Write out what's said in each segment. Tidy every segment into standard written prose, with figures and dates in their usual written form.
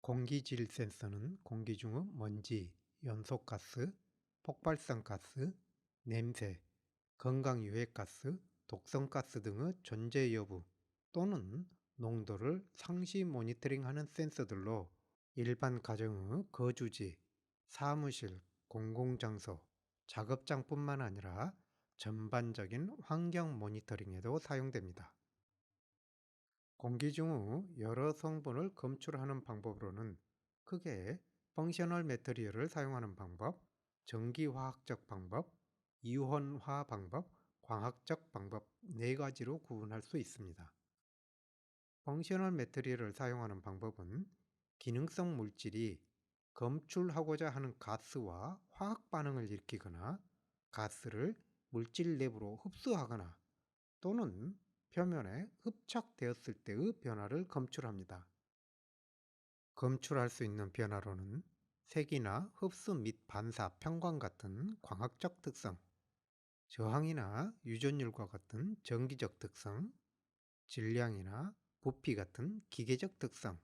공기질 센서는 공기 중의 먼지, 연소가스, 폭발성가스, 냄새, 건강유해가스, 독성가스 등의 존재 여부 또는 농도를 상시 모니터링하는 센서들로 일반 가정의 거주지, 사무실, 공공장소, 작업장뿐만 아니라 전반적인 환경 모니터링에도 사용됩니다. 공기 중의 여러 성분을 검출하는 방법으로는 크게 펑셔널 매트리얼을 사용하는 방법, 전기화학적 방법, 이온화 방법, 광학적 방법 네 가지로 구분할 수 있습니다. 펑셔널 매트리얼을 사용하는 방법은 기능성 물질이 검출하고자 하는 가스와 화학 반응을 일으키거나 가스를 물질 내부로 흡수하거나 또는 표면에 흡착되었을 때의 변화를 검출합니다. 검출할 수 있는 변화로는 색이나 흡수 및 반사, 평광 같은 광학적 특성, 저항이나 유전율과 같은 전기적 특성, 질량이나 부피 같은 기계적 특성,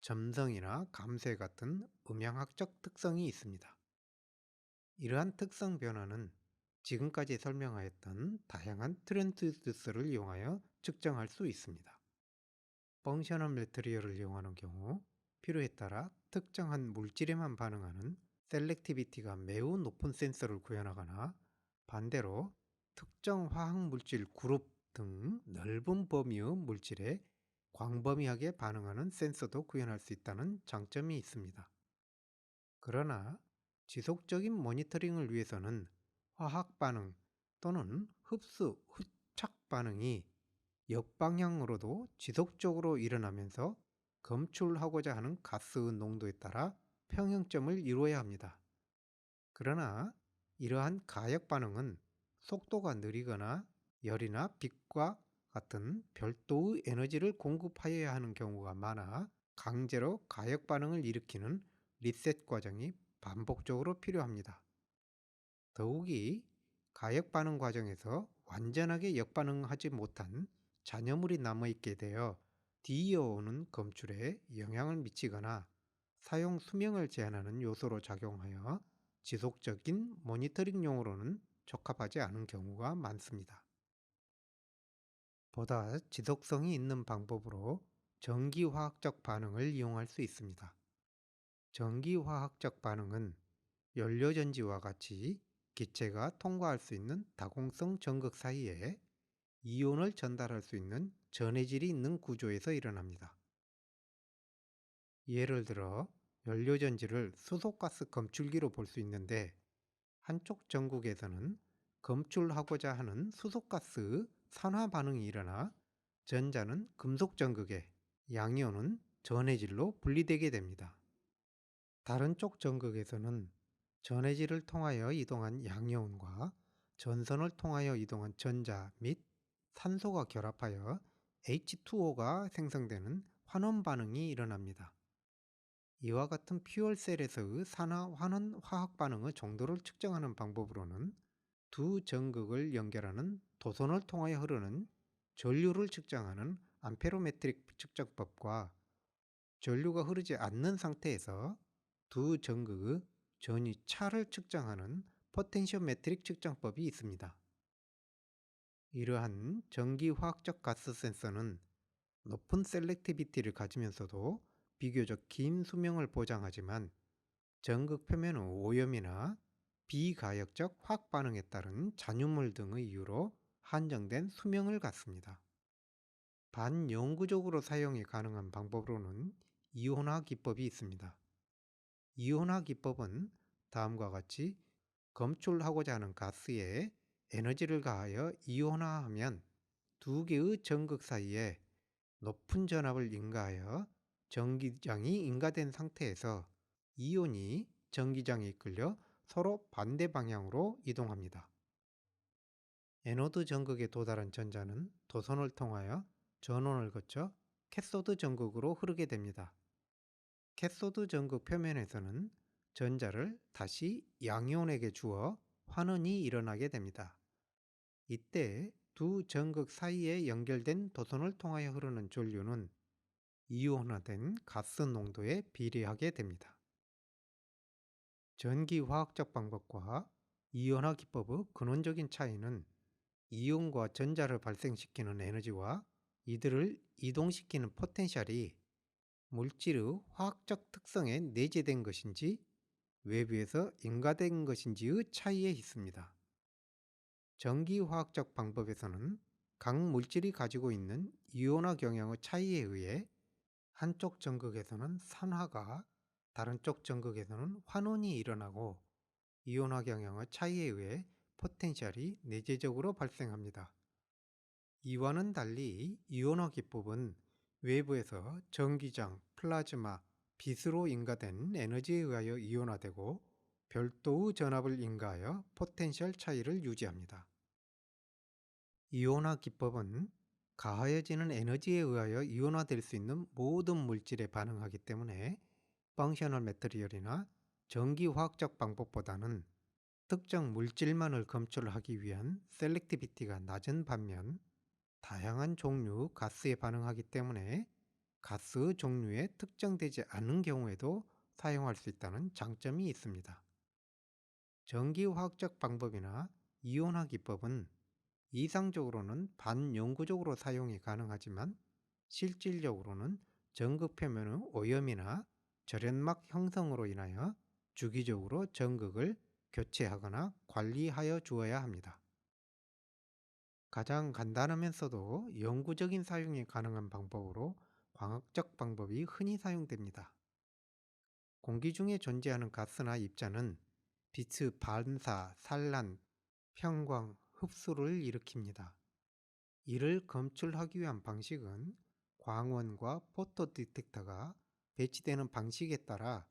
점성이나 감쇄 같은 음향학적 특성이 있습니다. 이러한 특성 변화는 지금까지 설명하였던 다양한 트랜스듀서를 이용하여 측정할 수 있습니다. 펑셔널 매트리얼을 이용하는 경우 필요에 따라 특정한 물질에만 반응하는 셀렉티비티가 매우 높은 센서를 구현하거나 반대로 특정 화학물질 그룹 등 넓은 범위의 물질에 광범위하게 반응하는 센서도 구현할 수 있다는 장점이 있습니다. 그러나 지속적인 모니터링을 위해서는 화학 반응 또는 흡수, 흡착 반응이 역방향으로도 지속적으로 일어나면서 검출하고자 하는 가스의 농도에 따라 평형점을 이루어야 합니다. 그러나 이러한 가역 반응은 속도가 느리거나 열이나 빛과 같은 별도의 에너지를 공급하여야 하는 경우가 많아 강제로 가역 반응을 일으키는 리셋 과정이 반복적으로 필요합니다. 더욱이 가역 반응 과정에서 완전하게 역반응하지 못한 잔여물이 남아있게 되어 뒤이어오는 검출에 영향을 미치거나 사용 수명을 제한하는 요소로 작용하여 지속적인 모니터링용으로는 적합하지 않은 경우가 많습니다. 보다 지속성이 있는 방법으로 전기화학적 반응을 이용할 수 있습니다. 전기화학적 반응은 연료전지와 같이 기체가 통과할 수 있는 다공성 전극 사이에 이온을 전달할 수 있는 전해질이 있는 구조에서 일어납니다. 예를 들어 연료전지를 수소가스 검출기로 볼 수 있는데 한쪽 전극에서는 검출하고자 하는 수소가스의 산화 반응이 일어나 전자는 금속 전극에, 양이온은 전해질로 분리되게 됩니다. 다른 쪽 전극에서는 전해질을 통하여 이동한 양이온과 전선을 통하여 이동한 전자 및 산소가 결합하여 H2O가 생성되는 환원 반응이 일어납니다. 이와 같은 퓨얼셀에서의 산화 환원 화학 반응의 정도를 측정하는 방법으로는 두 전극을 연결하는 도선을 통하여 흐르는 전류를 측정하는 암페로메트릭 측정법과 전류가 흐르지 않는 상태에서 두 전극의 전위 차를 측정하는 포텐시오메트릭 측정법이 있습니다. 이러한 전기화학적 가스 센서는 높은 셀렉티비티를 가지면서도 비교적 긴 수명을 보장하지만 전극 표면의 오염이나 비가역적 화학 반응에 따른 잔유물 등의 이유로 한정된 수명을 갖습니다. 반영구적으로 사용이 가능한 방법으로는 이온화 기법이 있습니다. 이온화 기법은 다음과 같이 검출하고자 하는 가스에 에너지를 가하여 이온화하면 두 개의 전극 사이에 높은 전압을 인가하여 전기장이 인가된 상태에서 이온이 전기장에 이끌려 서로 반대 방향으로 이동합니다. 에노드 전극에 도달한 전자는 도선을 통하여 전원을 거쳐 캐소드 전극으로 흐르게 됩니다. 캐소드 전극 표면에서는 전자를 다시 양이온에게 주어 환원이 일어나게 됩니다. 이때 두 전극 사이에 연결된 도선을 통하여 흐르는 전류는 이온화된 가스 농도에 비례하게 됩니다. 전기화학적 방법과 이온화 기법의 근원적인 차이는 이온과 전자를 발생시키는 에너지와 이들을 이동시키는 포텐셜이 물질의 화학적 특성에 내재된 것인지 외부에서 인가된 것인지의 차이에 있습니다. 전기화학적 방법에서는 각 물질이 가지고 있는 이온화 경향의 차이에 의해 한쪽 전극에서는 산화가 다른 쪽 전극에서는 환원이 일어나고 이온화 경향의 차이에 의해 포텐셜이 내재적으로 발생합니다. 이와는 달리 이온화 기법은 외부에서 전기장, 플라즈마, 빛으로 인가된 에너지에 의하여 이온화되고 별도의 전압을 인가하여 포텐셜 차이를 유지합니다. 이온화 기법은 가하여지는 에너지에 의하여 이온화될 수 있는 모든 물질에 반응하기 때문에 펑셔널 매트리얼이나 전기화학적 방법보다는 특정 물질만을 검출하기 위한 셀렉티비티가 낮은 반면 다양한 종류 가스에 반응하기 때문에 가스 종류에 특정되지 않은 경우에도 사용할 수 있다는 장점이 있습니다. 전기화학적 방법이나 이온화 기법은 이상적으로는 반영구적으로 사용이 가능하지만 실질적으로는 전극 표면의 오염이나 절연막 형성으로 인하여 주기적으로 전극을 교체하거나 관리하여 주어야 합니다. 가장 간단하면서도 영구적인 사용이 가능한 방법으로 광학적 방법이 흔히 사용됩니다. 공기 중에 존재하는 가스나 입자는 빛의 반사, 산란, 평광, 흡수를 일으킵니다. 이를 검출하기 위한 방식은 광원과 포토 디텍터가 배치되는 방식에 따라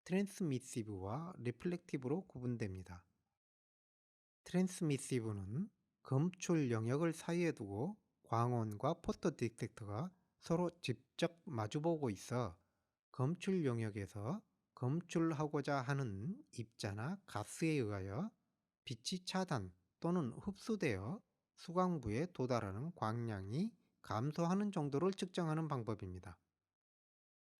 트랜스미시브와 리플렉티브로 구분됩니다. 트랜스미시브는 검출 영역을 사이에 두고 광원과 포토 디텍터가 서로 직접 마주보고 있어 검출 영역에서 검출하고자 하는 입자나 가스에 의하여 빛이 차단 또는 흡수되어 수광부에 도달하는 광량이 감소하는 정도를 측정하는 방법입니다.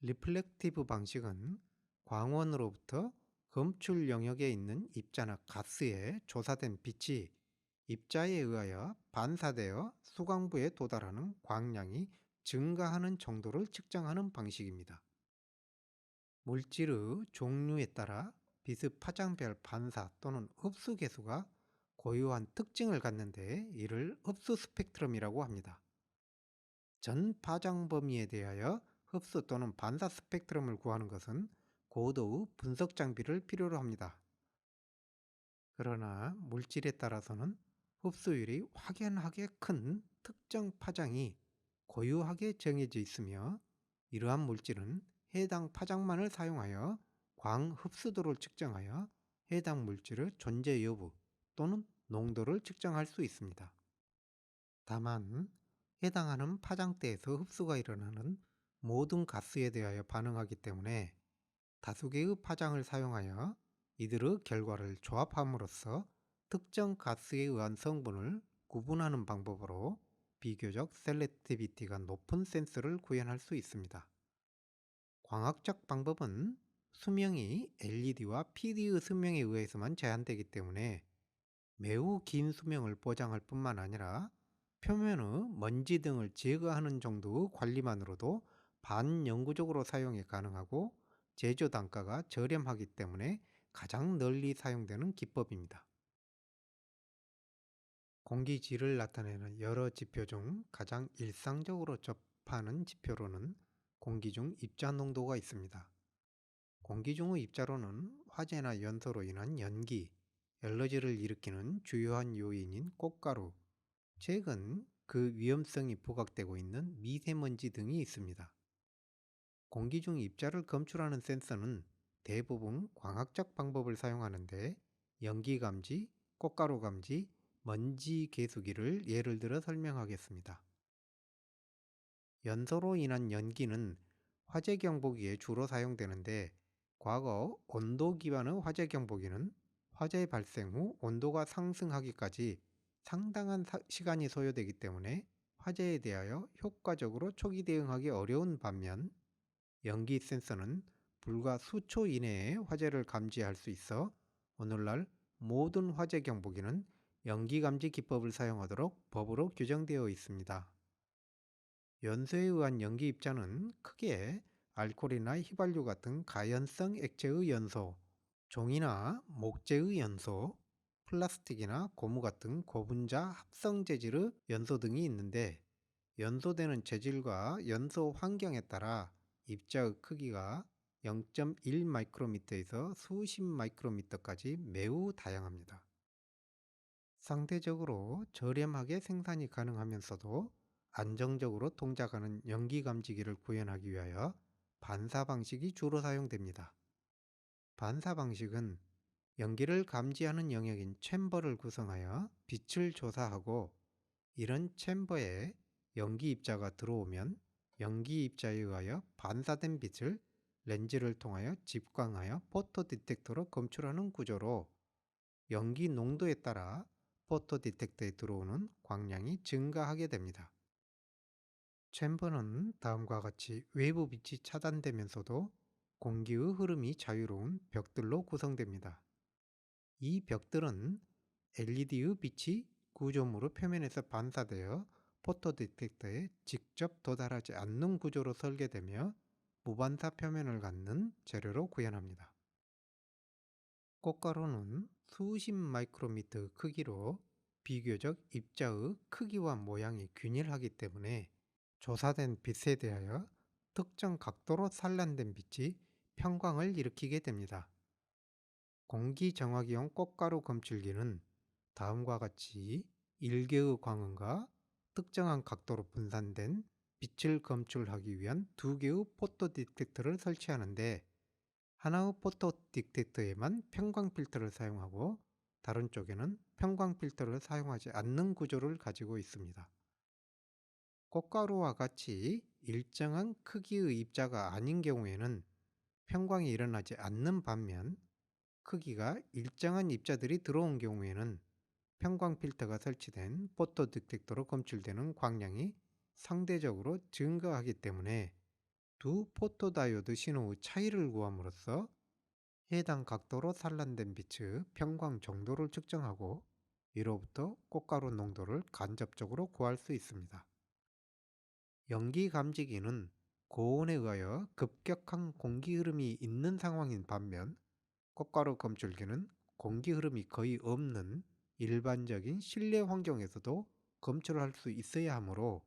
리플렉티브 방식은 광원으로부터 검출 영역에 있는 입자나 가스에 조사된 빛이 입자에 의하여 반사되어 수광부에 도달하는 광량이 증가하는 정도를 측정하는 방식입니다. 물질의 종류에 따라 빛의 파장별 반사 또는 흡수 계수가 고유한 특징을 갖는데 이를 흡수 스펙트럼이라고 합니다. 전 파장 범위에 대하여 흡수 또는 반사 스펙트럼을 구하는 것은 고도의 분석 장비를 필요로 합니다. 그러나 물질에 따라서는 흡수율이 확연하게 큰 특정 파장이 고유하게 정해져 있으며 이러한 물질은 해당 파장만을 사용하여 광 흡수도를 측정하여 해당 물질의 존재 여부 또는 농도를 측정할 수 있습니다. 다만 해당하는 파장대에서 흡수가 일어나는 모든 가스에 대하여 반응하기 때문에 다수 개의 파장을 사용하여 이들의 결과를 조합함으로써 특정 가스에 의한 성분을 구분하는 방법으로 비교적 셀렉티비티가 높은 센서를 구현할 수 있습니다. 광학적 방법은 수명이 LED와 PD의 수명에 의해서만 제한되기 때문에 매우 긴 수명을 보장할 뿐만 아니라 표면의 먼지 등을 제거하는 정도의 관리만으로도 반영구적으로 사용이 가능하고 제조 단가가 저렴하기 때문에 가장 널리 사용되는 기법입니다. 공기 질을 나타내는 여러 지표 중 가장 일상적으로 접하는 지표로는 공기 중 입자 농도가 있습니다. 공기 중의 입자로는 화재나 연소로 인한 연기, 엘러지를 일으키는 주요한 요인인 꽃가루, 최근 그 위험성이 부각되고 있는 미세먼지 등이 있습니다. 공기 중 입자를 검출하는 센서는 대부분 광학적 방법을 사용하는데 연기 감지, 꽃가루 감지, 먼지 계수기를 예를 들어 설명하겠습니다. 연소로 인한 연기는 화재 경보기에 주로 사용되는데 과거 온도 기반의 화재 경보기는 화재 발생 후 온도가 상승하기까지 상당한 시간이 소요되기 때문에 화재에 대하여 효과적으로 초기 대응하기 어려운 반면 연기 센서는 불과 수초 이내에 화재를 감지할 수 있어 오늘날 모든 화재 경보기는 연기 감지 기법을 사용하도록 법으로 규정되어 있습니다. 연소에 의한 연기 입자는 크게 알코올이나 휘발유 같은 가연성 액체의 연소, 종이나 목재의 연소, 플라스틱이나 고무 같은 고분자 합성 재질의 연소 등이 있는데 연소되는 재질과 연소 환경에 따라 입자의 크기가 0.1 마이크로미터에서 수십 마이크로미터까지 매우 다양합니다. 상대적으로 저렴하게 생산이 가능하면서도 안정적으로 동작하는 연기 감지기를 구현하기 위하여 반사 방식이 주로 사용됩니다. 반사 방식은 연기를 감지하는 영역인 챔버를 구성하여 빛을 조사하고 이런 챔버에 연기 입자가 들어오면 연기 입자에 의하여 반사된 빛을 렌즈를 통하여 집광하여 포토 디텍터로 검출하는 구조로 연기 농도에 따라 포토 디텍터에 들어오는 광량이 증가하게 됩니다. 챔버는 다음과 같이 외부 빛이 차단되면서도 공기의 흐름이 자유로운 벽들로 구성됩니다. 이 벽들은 LED의 빛이 구조물의 표면에서 반사되어 포토 디텍터에 직접 도달하지 않는 구조로 설계되며 무반사 표면을 갖는 재료로 구현합니다. 꽃가루는 수십 마이크로미터 크기로 비교적 입자의 크기와 모양이 균일하기 때문에 조사된 빛에 대하여 특정 각도로 산란된 빛이 평광을 일으키게 됩니다. 공기 정화기용 꽃가루 검출기는 다음과 같이 일개의 광원과 특정한 각도로 분산된 빛을 검출하기 위한 두 개의 포토 디텍터를 설치하는데 하나의 포토 디텍터에만 평광 필터를 사용하고 다른 쪽에는 평광 필터를 사용하지 않는 구조를 가지고 있습니다. 꽃가루와 같이 일정한 크기의 입자가 아닌 경우에는 평광이 일어나지 않는 반면 크기가 일정한 입자들이 들어온 경우에는 평광 필터가 설치된 포토 디텍터로 검출되는 광량이 상대적으로 증가하기 때문에 두 포토다이오드 신호의 차이를 구함으로써 해당 각도로 산란된 빛의 평광 정도를 측정하고 이로부터 꽃가루 농도를 간접적으로 구할 수 있습니다. 연기 감지기는 고온에 의하여 급격한 공기 흐름이 있는 상황인 반면 꽃가루 검출기는 공기 흐름이 거의 없는 일반적인 실내 환경에서도 검출할 수 있어야 하므로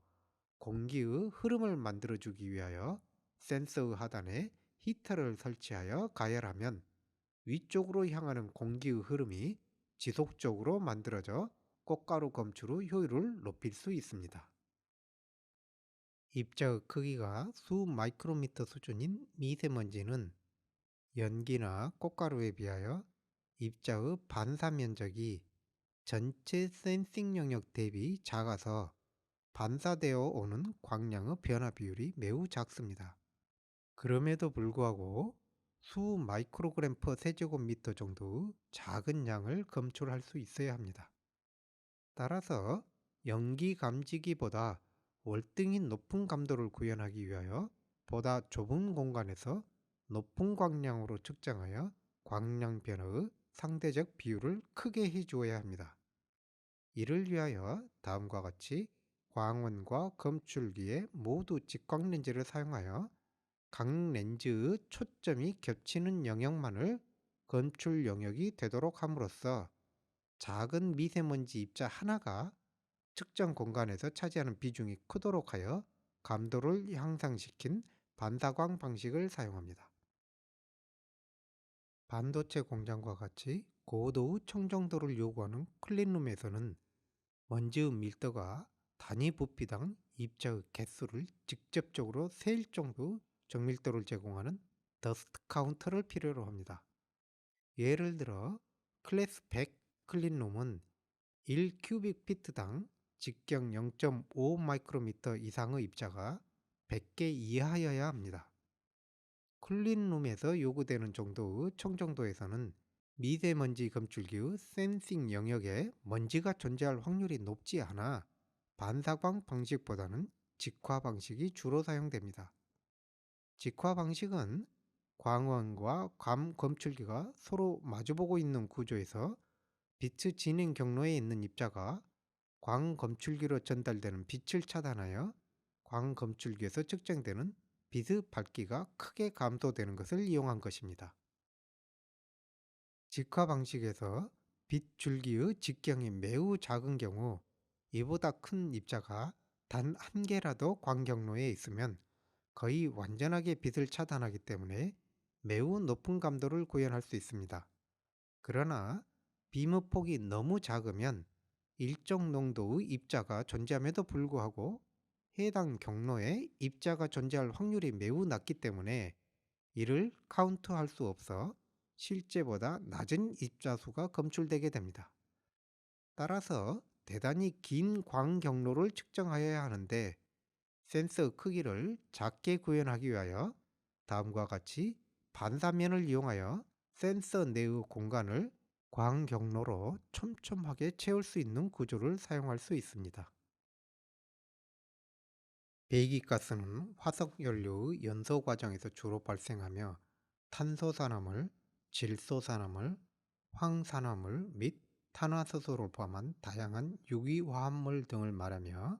공기의 흐름을 만들어주기 위하여 센서의 하단에 히터를 설치하여 가열하면 위쪽으로 향하는 공기의 흐름이 지속적으로 만들어져 꽃가루 검출의 효율을 높일 수 있습니다. 입자의 크기가 수 마이크로미터 수준인 미세먼지는 연기나 꽃가루에 비하여 입자의 반사 면적이 전체 센싱 영역 대비 작아서 반사되어 오는 광량의 변화 비율이 매우 작습니다. 그럼에도 불구하고 수 마이크로그램 퍼 세제곱미터 정도의 작은 양을 검출할 수 있어야 합니다. 따라서 연기 감지기보다 월등히 높은 감도를 구현하기 위하여 보다 좁은 공간에서 높은 광량으로 측정하여 광량 변화의 상대적 비율을 크게 해주어야 합니다. 이를 위하여 다음과 같이 광원과 검출기에 모두 직광 렌즈를 사용하여 각 렌즈의 초점이 겹치는 영역만을 검출 영역이 되도록 함으로써 작은 미세먼지 입자 하나가 측정 공간에서 차지하는 비중이 크도록 하여 감도를 향상시킨 반사광 방식을 사용합니다. 반도체 공장과 같이 고도의 청정도를 요구하는 클린룸에서는 먼지의 밀도가 단위 부피당 입자의 개수를 직접적으로 셀 정도 정밀도를 제공하는 더스트 카운터를 필요로 합니다. 예를 들어 클래스 100 클린룸은 1 큐빅 피트당 직경 0.5 마이크로미터 이상의 입자가 100개 이하여야 합니다. 클린룸에서 요구되는 정도의 청정도에서는 미세먼지 검출기의 센싱 영역에 먼지가 존재할 확률이 높지 않아 반사광 방식보다는 직화 방식이 주로 사용됩니다. 직화 방식은 광원과 감 검출기가 서로 마주보고 있는 구조에서 빛의 진행 경로에 있는 입자가 광 검출기로 전달되는 빛을 차단하여 광 검출기에서 측정되는 빛의 밝기가 크게 감소되는 것을 이용한 것입니다. 직화 방식에서 빛 줄기의 직경이 매우 작은 경우 이보다 큰 입자가 단 한 개라도 광 경로에 있으면 거의 완전하게 빛을 차단하기 때문에 매우 높은 감도를 구현할 수 있습니다. 그러나 빔의 폭이 너무 작으면 일정 농도의 입자가 존재함에도 불구하고 해당 경로에 입자가 존재할 확률이 매우 낮기 때문에 이를 카운트할 수 없어 실제보다 낮은 입자 수가 검출되게 됩니다. 따라서 대단히 긴 광 경로를 측정하여야 하는데 센서 크기를 작게 구현하기 위하여 다음과 같이 반사면을 이용하여 센서 내의 공간을 광 경로로 촘촘하게 채울 수 있는 구조를 사용할 수 있습니다. 배기가스는 화석연료의 연소 과정에서 주로 발생하며 탄소산화물, 질소산화물, 황산화물 및 탄화수소를 포함한 다양한 유기화합물 등을 말하며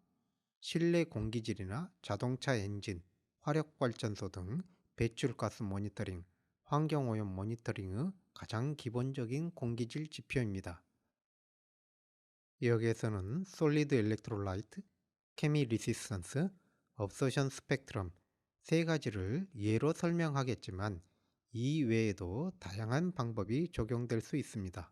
실내 공기질이나 자동차 엔진, 화력발전소 등 배출가스 모니터링, 환경오염 모니터링의 가장 기본적인 공기질 지표입니다. 여기에서는 솔리드 일렉트로라이트, 케미 리시스턴스, 업소션 스펙트럼 세 가지를 예로 설명하겠지만 이 외에도 다양한 방법이 적용될 수 있습니다.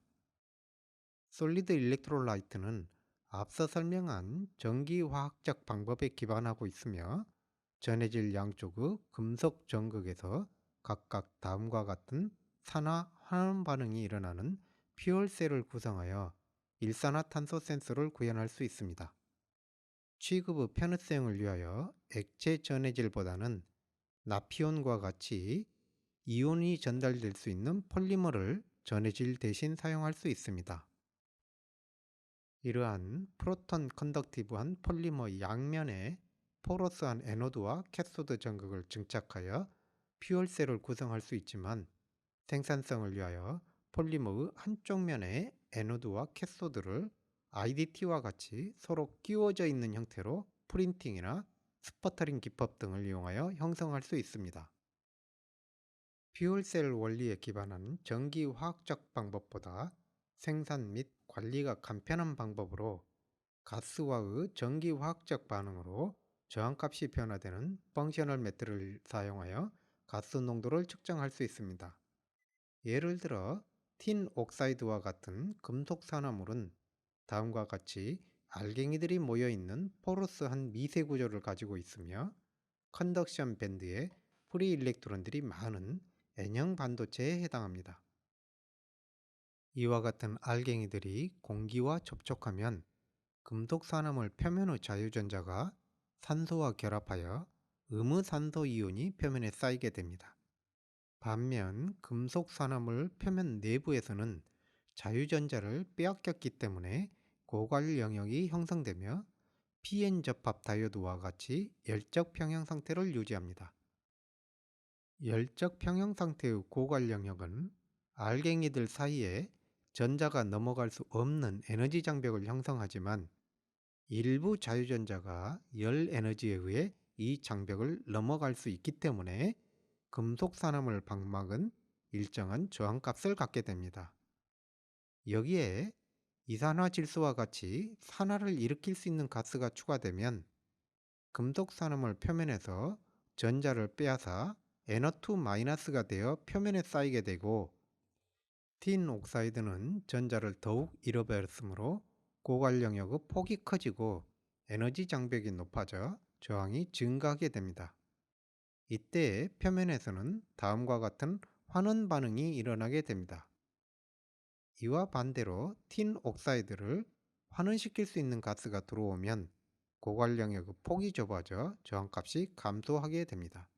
솔리드 일렉트로라이트는 앞서 설명한 전기화학적 방법에 기반하고 있으며 전해질 양쪽의 금속 전극에서 각각 다음과 같은 산화 환원 반응이 일어나는 퓨얼셀을 구성하여 일산화탄소 센서를 구현할 수 있습니다. 취급의 편의성을 위하여 액체 전해질보다는 나피온과 같이 이온이 전달될 수 있는 폴리머를 전해질 대신 사용할 수 있습니다. 이러한 프로톤 컨덕티브한 폴리머 양면에 포러스한 에노드와 캐소드 전극을 증착하여 퓨얼셀을 구성할 수 있지만 생산성을 위하여 폴리머의 한쪽 면에 에노드와 캐소드를 IDT와 같이 서로 끼워져 있는 형태로 프린팅이나 스퍼터링 기법 등을 이용하여 형성할 수 있습니다. 퓨얼셀 원리에 기반한 전기화학적 방법보다 생산 및 관리가 간편한 방법으로 가스와의 전기화학적 반응으로 저항값이 변화되는 펑셔널 메트를 사용하여 가스 농도를 측정할 수 있습니다. 예를 들어 틴 옥사이드와 같은 금속 산화물은 다음과 같이 알갱이들이 모여있는 포러스한 미세 구조를 가지고 있으며 컨덕션 밴드에 프리 일렉트론들이 많은 N형 반도체에 해당합니다. 이와 같은 알갱이들이 공기와 접촉하면 금속 산화물 표면의 자유전자가 산소와 결합하여 음의 산소 이온이 표면에 쌓이게 됩니다. 반면 금속 산화물 표면 내부에서는 자유전자를 빼앗겼기 때문에 고갈 영역이 형성되며 PN 접합 다이오드와 같이 열적 평형 상태를 유지합니다. 열적 평형 상태의 고갈 영역은 알갱이들 사이에 전자가 넘어갈 수 없는 에너지 장벽을 형성하지만 일부 자유전자가 열 에너지에 의해 이 장벽을 넘어갈 수 있기 때문에 금속 산화물 방막은 일정한 저항값을 갖게 됩니다. 여기에 이산화질소와 같이 산화를 일으킬 수 있는 가스가 추가되면 금속 산화물 표면에서 전자를 빼앗아 NO2-가 되어 표면에 쌓이게 되고 틴 옥사이드는 전자를 더욱 잃어버렸으므로 고갈 영역의 폭이 커지고 에너지 장벽이 높아져 저항이 증가하게 됩니다. 이때 표면에서는 다음과 같은 환원 반응이 일어나게 됩니다. 이와 반대로 틴 옥사이드를 환원시킬 수 있는 가스가 들어오면 고갈 영역의 폭이 좁아져 저항값이 감소하게 됩니다.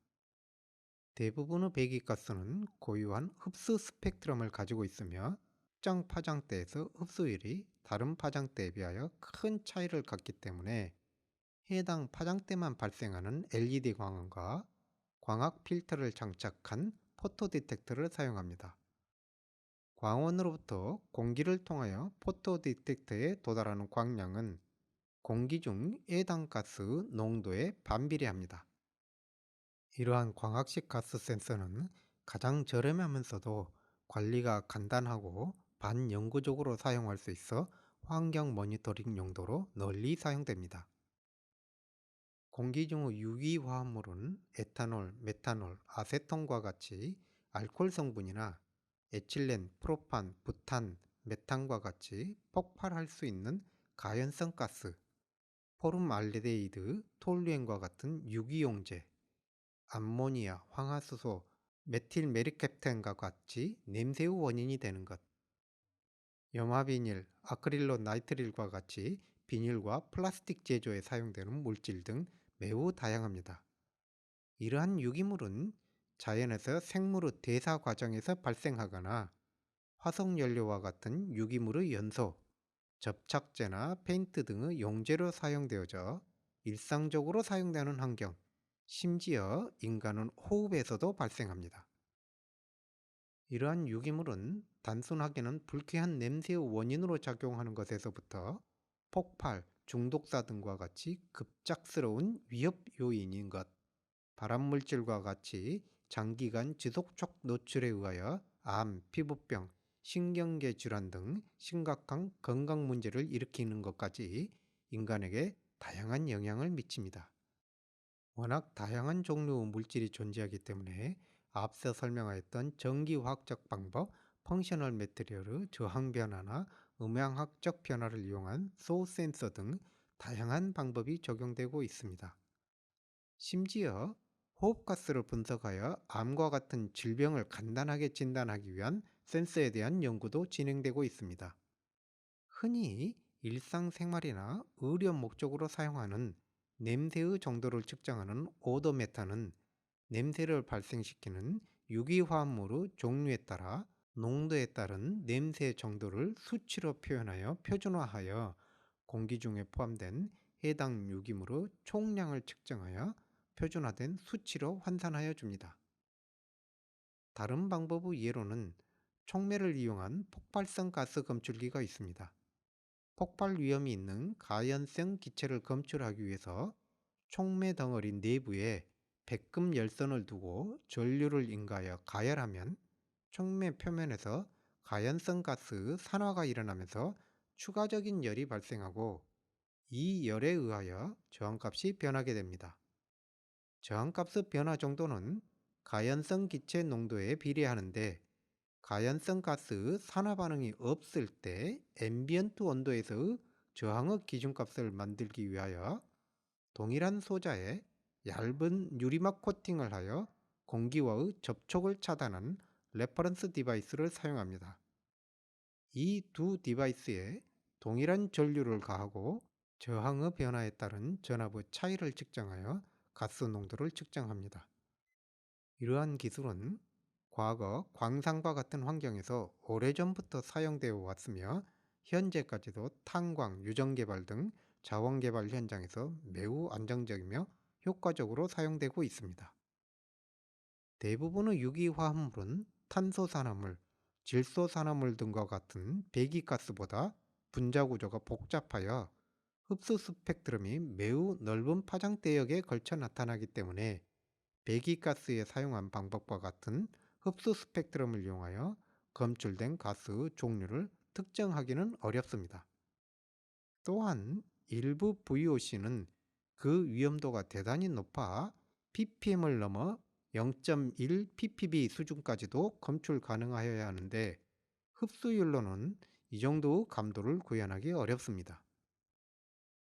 대부분의 배기가스는 고유한 흡수 스펙트럼을 가지고 있으며 특정 파장대에서 흡수율이 다른 파장대에 비하여 큰 차이를 갖기 때문에 해당 파장대만 발생하는 LED 광원과 광학 필터를 장착한 포토 디텍터를 사용합니다. 광원으로부터 공기를 통하여 포토 디텍터에 도달하는 광량은 공기 중 해당가스 농도에 반비례합니다. 이러한 광학식 가스 센서는 가장 저렴하면서도 관리가 간단하고 반영구적으로 사용할 수 있어 환경 모니터링 용도로 널리 사용됩니다. 공기 중 유기화합물은 에탄올, 메탄올, 아세톤과 같이 알코올 성분이나 에틸렌, 프로판, 부탄, 메탄과 같이 폭발할 수 있는 가연성 가스, 포름알데히드, 톨루엔과 같은 유기용제, 암모니아, 황화수소, 메틸메리캡텐과 같이 냄새의 원인이 되는 것, 염화비닐, 아크릴로 나이트릴과 같이 비닐과 플라스틱 제조에 사용되는 물질 등 매우 다양합니다. 이러한 유기물은 자연에서 생물의 대사 과정에서 발생하거나 화석연료와 같은 유기물의 연소, 접착제나 페인트 등의 용제로 사용되어져 일상적으로 사용되는 환경, 심지어 인간의 호흡에서도 발생합니다. 이러한 유기물은 단순하게는 불쾌한 냄새의 원인으로 작용하는 것에서부터 폭발, 중독사 등과 같이 급작스러운 위협 요인인 것, 발암물질과 같이 장기간 지속적 노출에 의하여 암, 피부병, 신경계 질환 등 심각한 건강 문제를 일으키는 것까지 인간에게 다양한 영향을 미칩니다. 워낙 다양한 종류의 물질이 존재하기 때문에 앞서 설명하였던 전기화학적 방법, 펑셔널 매트리얼의 저항 변화나 음향학적 변화를 이용한 소스 센서 등 다양한 방법이 적용되고 있습니다. 심지어 호흡가스를 분석하여 암과 같은 질병을 간단하게 진단하기 위한 센서에 대한 연구도 진행되고 있습니다. 흔히 일상생활이나 의료 목적으로 사용하는 냄새의 정도를 측정하는 오도메타는 냄새를 발생시키는 유기화합물의 종류에 따라 농도에 따른 냄새 정도를 수치로 표현하여 표준화하여 공기 중에 포함된 해당 유기물의 총량을 측정하여 표준화된 수치로 환산하여 줍니다. 다른 방법의 예로는 촉매를 이용한 폭발성 가스 검출기가 있습니다. 폭발 위험이 있는 가연성 기체를 검출하기 위해서 촉매 덩어리 내부에 백금 열선을 두고 전류를 인가하여 가열하면 촉매 표면에서 가연성 가스 산화가 일어나면서 추가적인 열이 발생하고 이 열에 의하여 저항값이 변하게 됩니다. 저항값의 변화 정도는 가연성 기체 농도에 비례하는데 가연성 가스 산화 반응이 없을 때 앰비언트 온도에서의 저항의 기준값을 만들기 위하여 동일한 소자에 얇은 유리막 코팅을 하여 공기와의 접촉을 차단한 레퍼런스 디바이스를 사용합니다. 이 두 디바이스에 동일한 전류를 가하고 저항의 변화에 따른 전압의 차이를 측정하여 가스 농도를 측정합니다. 이러한 기술은 과거 광산과 같은 환경에서 오래전부터 사용되어 왔으며 현재까지도 탄광, 유전 개발 등 자원 개발 현장에서 매우 안정적이며 효과적으로 사용되고 있습니다. 대부분의 유기화합물은 탄소산화물, 질소산화물 등과 같은 배기가스보다 분자 구조가 복잡하여 흡수 스펙트럼이 매우 넓은 파장대역에 걸쳐 나타나기 때문에 배기가스에 사용한 방법과 같은 흡수 스펙트럼을 이용하여 검출된 가스의 종류를 특정하기는 어렵습니다. 또한 일부 VOC는 그 위험도가 대단히 높아 ppm을 넘어 0.1 ppb 수준까지도 검출 가능하여야 하는데 흡수율로는 이 정도의 감도를 구현하기 어렵습니다.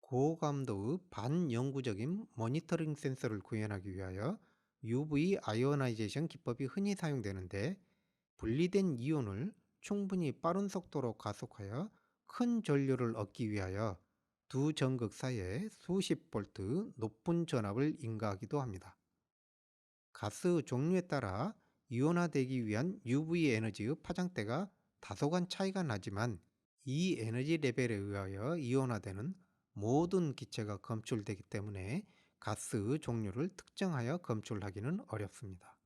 고감도의 반영구적인 모니터링 센서를 구현하기 위하여 UV 아이오나이제이션 기법이 흔히 사용되는데 분리된 이온을 충분히 빠른 속도로 가속하여 큰 전류를 얻기 위하여 두 전극 사이에 수십 볼트 높은 전압을 인가하기도 합니다. 가스 종류에 따라 이온화되기 위한 UV 에너지의 파장대가 다소간 차이가 나지만 이 에너지 레벨에 의하여 이온화되는 모든 기체가 검출되기 때문에 가스 종류를 특정하여 검출하기는 어렵습니다.